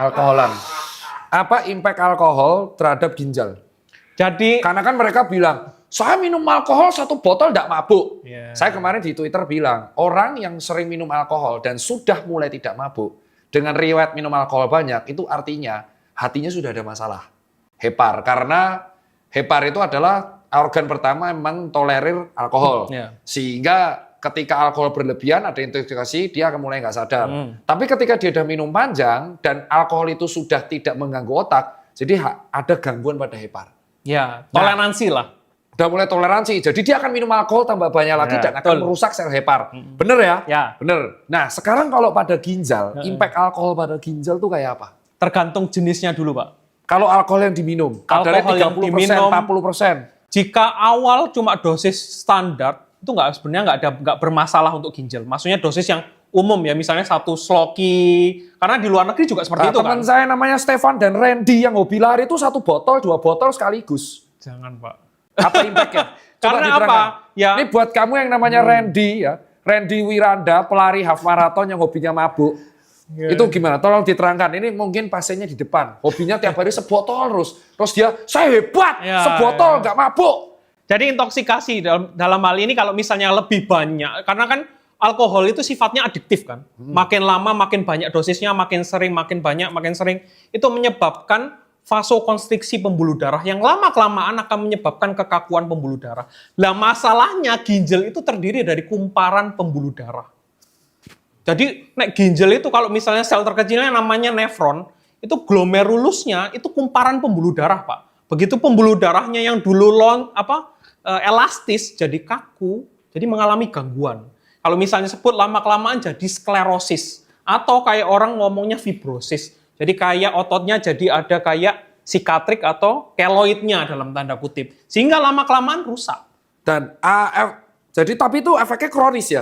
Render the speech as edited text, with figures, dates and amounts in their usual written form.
alkoholan. Apa impact alkohol terhadap ginjal? Jadi Karena kan mereka bilang, saya minum alkohol 1 botol tidak mabuk. Yeah. Saya kemarin di Twitter bilang, orang yang sering minum alkohol dan sudah mulai tidak mabuk, dengan riwayat minum alkohol banyak, itu artinya hatinya sudah ada masalah. Hepar, karena hepar itu adalah organ pertama memang tolerir alkohol. Yeah. Sehingga ketika alkohol berlebihan, ada intoxikasi, dia akan mulai nggak sadar. Tapi ketika dia udah minum panjang, dan alkohol itu sudah tidak mengganggu otak, jadi ada gangguan pada hepar. ya, toleransi lah. Udah mulai toleransi, jadi dia akan minum alkohol tambah banyak lagi Ya, dan akan betul. merusak sel hepar. Bener ya? Ya. Bener. Nah sekarang kalau pada ginjal, impact alkohol pada ginjal tuh kayak apa? Tergantung jenisnya dulu, Pak. Kalau alkohol yang diminum, kadarnya Alkohol yang 30%, diminum, 40%. Jika awal cuma dosis standar, itu sebenarnya nggak bermasalah untuk ginjal. Maksudnya dosis yang umum ya, misalnya 1 sloki. Karena di luar negeri juga seperti itu kan. Teman saya namanya Stefan dan Randy yang hobi lari itu 1 botol, 2 botol sekaligus. Jangan, Pak. Apa impactnya? Coba Karena diterangkan. apa? Ya. Ini buat kamu yang namanya Randy ya, Randy Wiranda, pelari half marathon yang hobinya mabuk. Itu gimana? Tolong diterangkan. Ini mungkin pasiennya di depan, hobinya tiap hari sebotol terus dia, saya hebat, Ya, sebotol nggak mabuk. Jadi intoksikasi dalam hal ini kalau misalnya lebih banyak, karena kan alkohol itu sifatnya adiktif kan. Makin lama makin banyak dosisnya, makin sering, makin banyak, makin sering. Itu menyebabkan vasokonstriksi pembuluh darah yang lama-kelamaan akan menyebabkan kekakuan pembuluh darah. Nah masalahnya ginjal itu terdiri dari kumparan pembuluh darah. Jadi ginjal itu kalau misalnya sel terkecilnya namanya nefron, itu glomerulusnya itu kumparan pembuluh darah, Pak. Begitu pembuluh darahnya yang dulu elastis jadi kaku, jadi mengalami gangguan. Kalau misalnya sebut lama-kelamaan jadi sklerosis atau kayak orang ngomongnya fibrosis. Jadi kayak ototnya jadi ada kayak sikatrik atau keloidnya dalam tanda kutip. Sehingga lama-kelamaan rusak. Dan jadi tapi itu efeknya kronis ya.